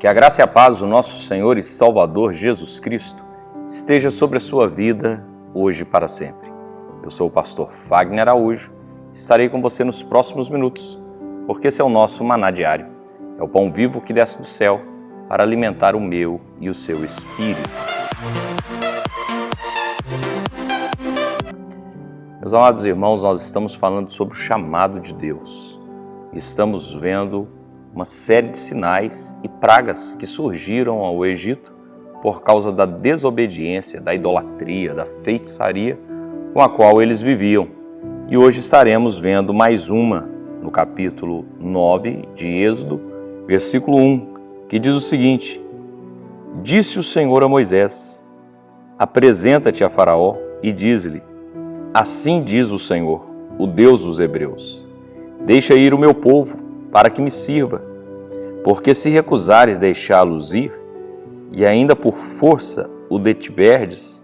Que a graça e a paz do nosso Senhor e Salvador Jesus Cristo esteja sobre a sua vida, hoje e para sempre. Eu sou o pastor Fagner Araújo, estarei com você nos próximos minutos, porque esse é o nosso maná diário. É o pão vivo que desce do céu para alimentar o meu e o seu espírito. Meus amados irmãos, nós estamos falando sobre o chamado de Deus. Estamos vendo uma série de sinais e pragas que surgiram ao Egito por causa da desobediência, da idolatria, da feitiçaria com a qual eles viviam. E hoje estaremos vendo mais uma no capítulo 9 de Êxodo, versículo 1, que diz o seguinte: Disse o Senhor a Moisés: Apresenta-te a Faraó e diz-lhe: Assim diz o Senhor, o Deus dos Hebreus: Deixa ir o meu povo, para que me sirva. Porque se recusares deixá-los ir, e ainda por força o detiverdes,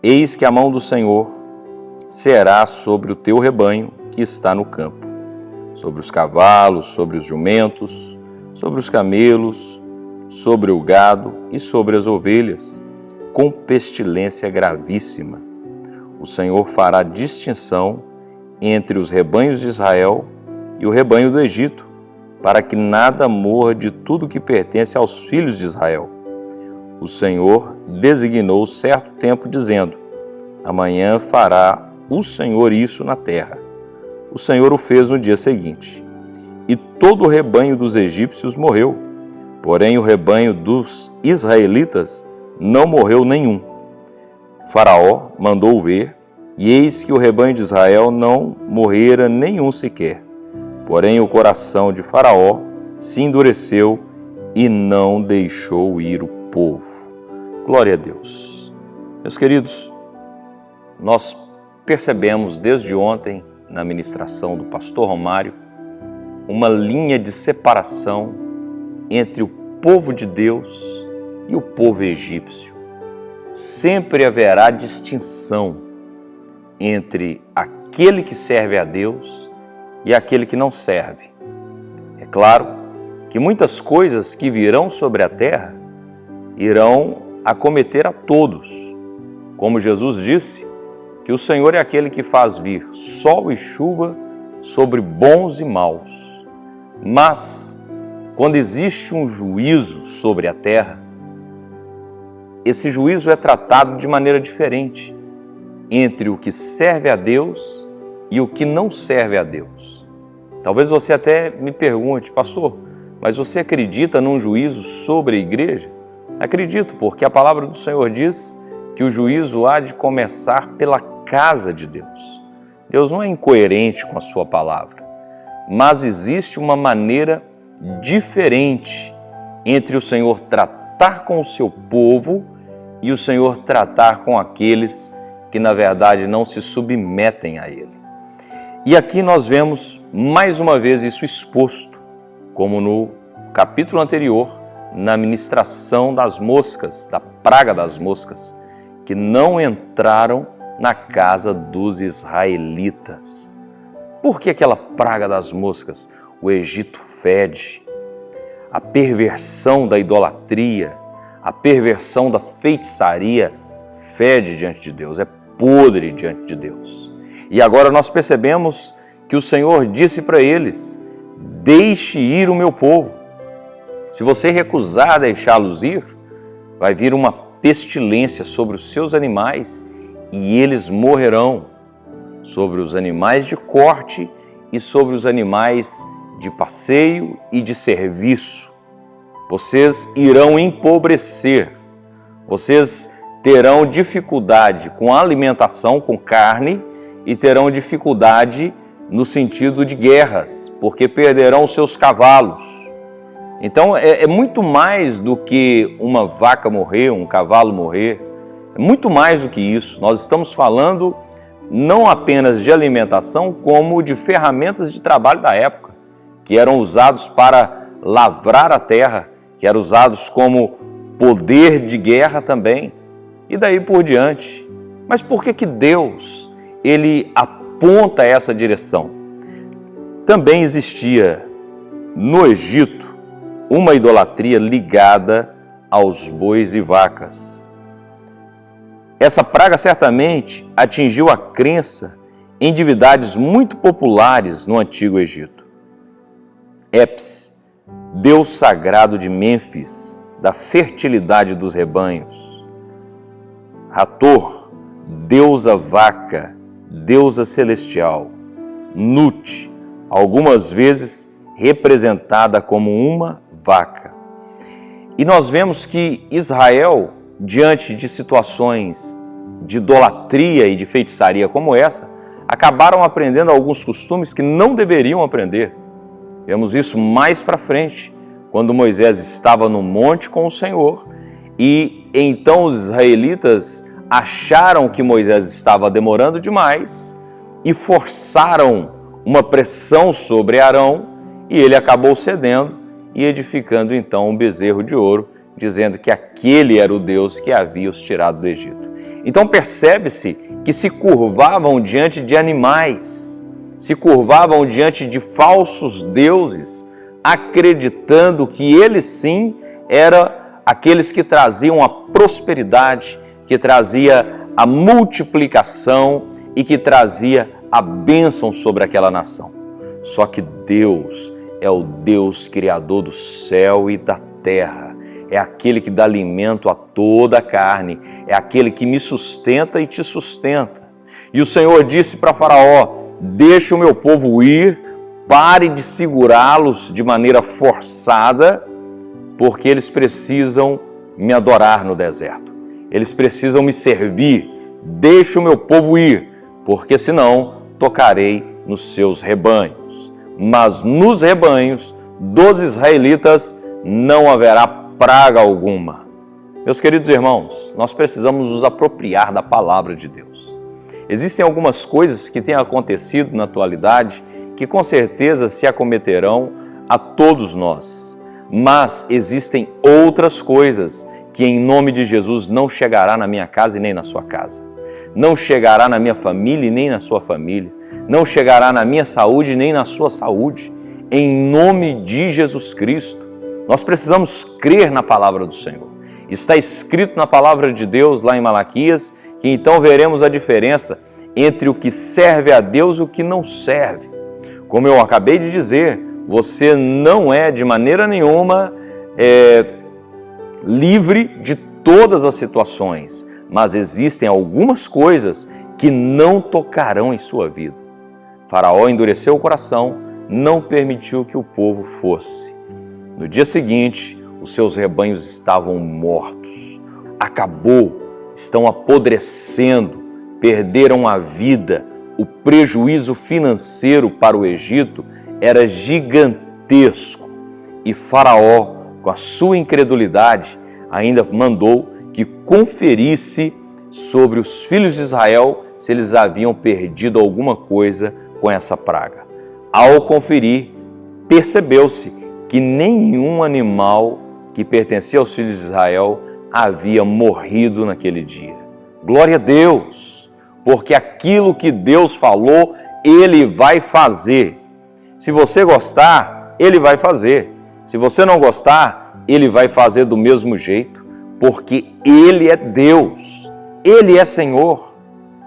eis que a mão do Senhor será sobre o teu rebanho que está no campo, sobre os cavalos, sobre os jumentos, sobre os camelos, sobre o gado e sobre as ovelhas, com pestilência gravíssima. O Senhor fará distinção entre os rebanhos de Israel e o rebanho do Egito, para que nada morra de tudo que pertence aos filhos de Israel. O Senhor designou certo tempo, dizendo: Amanhã fará o Senhor isso na terra. O Senhor o fez no dia seguinte. E todo o rebanho dos egípcios morreu, porém o rebanho dos israelitas não morreu nenhum. Faraó mandou ver, e eis que o rebanho de Israel não morrera nenhum sequer. Porém o coração de Faraó se endureceu e não deixou ir o povo. Glória a Deus. Meus queridos, nós percebemos desde ontem, na ministração do pastor Romário, uma linha de separação entre o povo de Deus e o povo egípcio. Sempre haverá distinção entre aquele que serve a Deus e aquele que não serve. É claro que muitas coisas que virão sobre a terra irão acometer a todos. Como Jesus disse, que o Senhor é aquele que faz vir sol e chuva sobre bons e maus. Mas, quando existe um juízo sobre a terra, esse juízo é tratado de maneira diferente entre o que serve a Deus e o que não serve a Deus. Talvez você até me pergunte: pastor, mas você acredita num juízo sobre a igreja? Acredito, porque a palavra do Senhor diz que o juízo há de começar pela casa de Deus. Deus não é incoerente com a sua palavra, mas existe uma maneira diferente entre o Senhor tratar com o seu povo e o Senhor tratar com aqueles que na verdade não se submetem a Ele. E aqui nós vemos mais uma vez isso exposto, como no capítulo anterior, na ministração das moscas, da praga das moscas, que não entraram na casa dos israelitas. Por que aquela praga das moscas? O Egito fede. A perversão da idolatria, a perversão da feitiçaria fede diante de Deus, é podre diante de Deus. E agora nós percebemos que o Senhor disse para eles: Deixe ir o meu povo. Se você recusar deixá-los ir, vai vir uma pestilência sobre os seus animais e eles morrerão, sobre os animais de corte e sobre os animais de passeio e de serviço. Vocês irão empobrecer, vocês terão dificuldade com a alimentação, com carne, e terão dificuldade no sentido de guerras, porque perderão os seus cavalos. Então é muito mais do que uma vaca morrer, um cavalo morrer, é muito mais do que isso. Nós estamos falando não apenas de alimentação, como de ferramentas de trabalho da época, que eram usados para lavrar a terra, que eram usados como poder de guerra também, e daí por diante. Mas por que Deus ele aponta essa direção? Também existia no Egito uma idolatria ligada aos bois e vacas. Essa praga certamente atingiu a crença em divindades muito populares no Antigo Egito. Epis, deus sagrado de Mênfis, da fertilidade dos rebanhos. Hathor, deusa vaca, deusa celestial. Nut, algumas vezes representada como uma vaca. E nós vemos que Israel, diante de situações de idolatria e de feitiçaria como essa, acabaram aprendendo alguns costumes que não deveriam aprender. Vemos isso mais para frente, quando Moisés estava no monte com o Senhor e então os israelitas acharam que Moisés estava demorando demais e forçaram uma pressão sobre Arão e ele acabou cedendo e edificando então um bezerro de ouro, dizendo que aquele era o Deus que havia os tirado do Egito. Então percebe-se que se curvavam diante de animais, se curvavam diante de falsos deuses, acreditando que eles sim eram aqueles que traziam a prosperidade, que trazia a multiplicação e que trazia a bênção sobre aquela nação. Só que Deus é o Deus criador do céu e da terra. É aquele que dá alimento a toda a carne. É aquele que me sustenta e te sustenta. E o Senhor disse para Faraó: deixe o meu povo ir, pare de segurá-los de maneira forçada, porque eles precisam me adorar no deserto. Eles precisam me servir. Deixe o meu povo ir, porque senão tocarei nos seus rebanhos. Mas nos rebanhos dos israelitas não haverá praga alguma. Meus queridos irmãos, nós precisamos nos apropriar da palavra de Deus. Existem algumas coisas que têm acontecido na atualidade que com certeza se acometerão a todos nós. Mas existem outras coisas que em nome de Jesus não chegará na minha casa e nem na sua casa. Não chegará na minha família e nem na sua família. Não chegará na minha saúde e nem na sua saúde. Em nome de Jesus Cristo. Nós precisamos crer na palavra do Senhor. Está escrito na palavra de Deus lá em Malaquias que então veremos a diferença entre o que serve a Deus e o que não serve. Como eu acabei de dizer, você não é de maneira nenhuma livre de todas as situações, mas existem algumas coisas que não tocarão em sua vida. Faraó endureceu o coração, não permitiu que o povo fosse. No dia seguinte, os seus rebanhos estavam mortos. Acabou, estão apodrecendo, perderam a vida. O prejuízo financeiro para o Egito era gigantesco. E Faraó, com a sua incredulidade, ainda mandou que conferisse sobre os filhos de Israel se eles haviam perdido alguma coisa com essa praga. Ao conferir, percebeu-se que nenhum animal que pertencia aos filhos de Israel havia morrido naquele dia. Glória a Deus, porque aquilo que Deus falou, Ele vai fazer. Se você gostar, Ele vai fazer. Se você não gostar, Ele vai fazer do mesmo jeito, porque Ele é Deus, Ele é Senhor,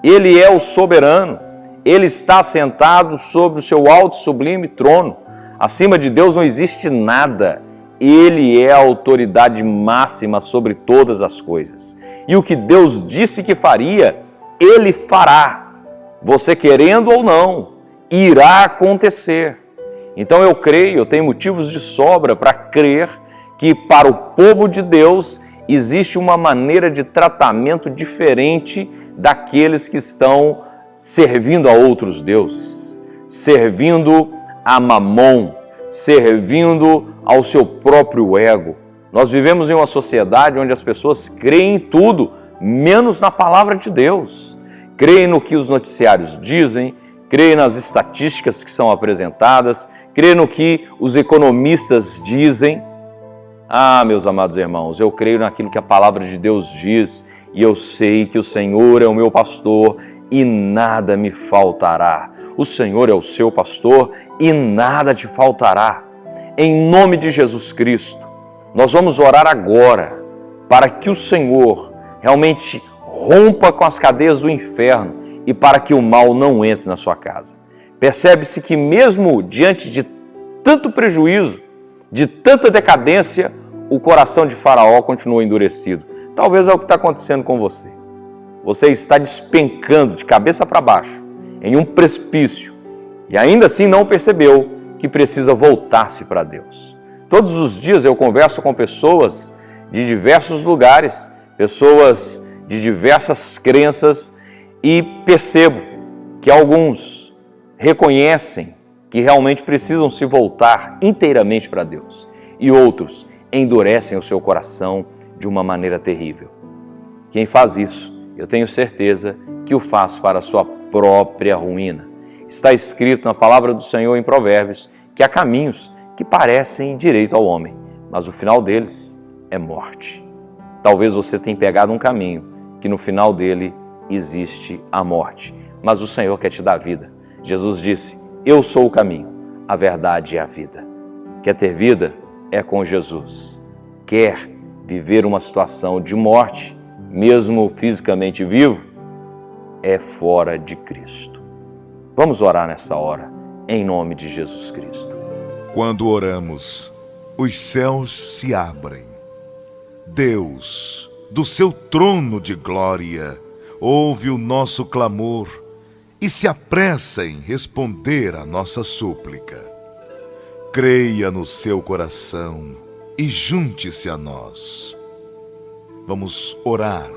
Ele é o soberano, Ele está sentado sobre o seu alto e sublime trono. Acima de Deus não existe nada. Ele é a autoridade máxima sobre todas as coisas. E o que Deus disse que faria, Ele fará. Você querendo ou não, irá acontecer. Então eu creio, eu tenho motivos de sobra para crer que para o povo de Deus existe uma maneira de tratamento diferente daqueles que estão servindo a outros deuses, servindo a Mamon, servindo ao seu próprio ego. Nós vivemos em uma sociedade onde as pessoas creem em tudo, menos na palavra de Deus. Creem no que os noticiários dizem, creem nas estatísticas que são apresentadas, creem no que os economistas dizem. Ah, meus amados irmãos, eu creio naquilo que a palavra de Deus diz e eu sei que o Senhor é o meu pastor e nada me faltará. O Senhor é o seu pastor e nada te faltará. em nome de Jesus Cristo, nós vamos orar agora para que o Senhor realmente rompa com as cadeias do inferno e para que o mal não entre na sua casa. Percebe-se que mesmo diante de tanto prejuízo, de tanta decadência, o coração de Faraó continua endurecido. Talvez é o que está acontecendo com você. Você está despencando de cabeça para baixo em um precipício e ainda assim não percebeu que precisa voltar-se para Deus. Todos os dias eu converso com pessoas de diversos lugares, pessoas de diversas crenças e percebo que alguns reconhecem que realmente precisam se voltar inteiramente para Deus e outros endurecem o seu coração de uma maneira terrível. Quem faz isso, eu tenho certeza que o faz para a sua própria ruína. Está escrito na palavra do Senhor em Provérbios que há caminhos que parecem direito ao homem, mas o final deles é morte. Talvez você tenha pegado um caminho que no final dele existe a morte, mas o Senhor quer te dar vida. Jesus disse, eu sou o caminho, a verdade e a vida. Quer ter vida? É com Jesus. Quer viver uma situação de morte, mesmo fisicamente vivo? É fora de Cristo. Vamos orar nessa hora, em nome de Jesus Cristo. Quando oramos, os céus se abrem. Deus, do seu trono de glória, ouve o nosso clamor e se apressa em responder à nossa súplica. Creia no seu coração e junte-se a nós. Vamos orar.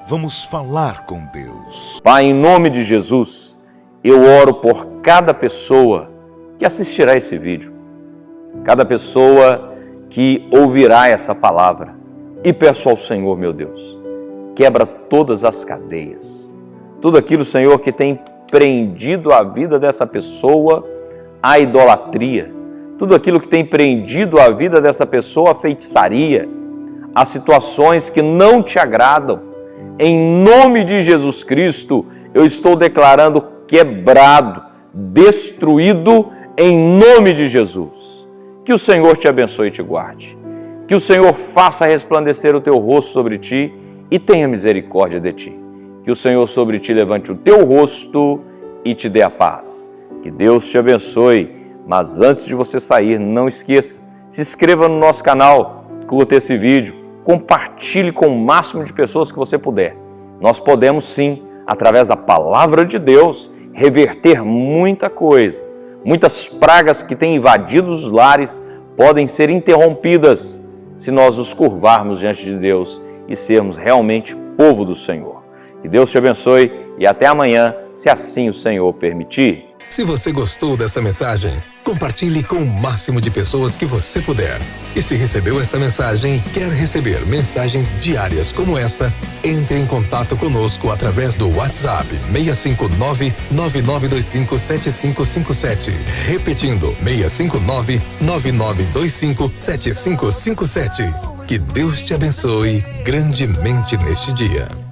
Vamos falar com Deus. Pai, em nome de Jesus, eu oro por cada pessoa que assistirá esse vídeo, cada pessoa que ouvirá essa palavra e peço ao Senhor, meu Deus, quebra todas as cadeias, tudo aquilo, Senhor, que tem prendido a vida dessa pessoa à idolatria, tudo aquilo que tem prendido a vida dessa pessoa à feitiçaria, a situações que não te agradam. Em nome de Jesus Cristo, eu estou declarando quebrado, destruído, em nome de Jesus. Que o Senhor te abençoe e te guarde. Que o Senhor faça resplandecer o teu rosto sobre ti e tenha misericórdia de ti. Que o Senhor sobre ti levante o teu rosto e te dê a paz. Que Deus te abençoe. Mas antes de você sair, não esqueça, se inscreva no nosso canal, curta esse vídeo, compartilhe com o máximo de pessoas que você puder. Nós podemos sim, através da palavra de Deus, reverter muita coisa. Muitas pragas que têm invadido os lares podem ser interrompidas se nós nos curvarmos diante de Deus e sermos realmente povo do Senhor. Que Deus te abençoe e até amanhã, se assim o Senhor permitir. Se você gostou dessa mensagem, compartilhe com o máximo de pessoas que você puder. E se recebeu essa mensagem e quer receber mensagens diárias como essa, entre em contato conosco através do WhatsApp 659-9925-7557. Repetindo, 659-9925-7557. Que Deus te abençoe grandemente neste dia.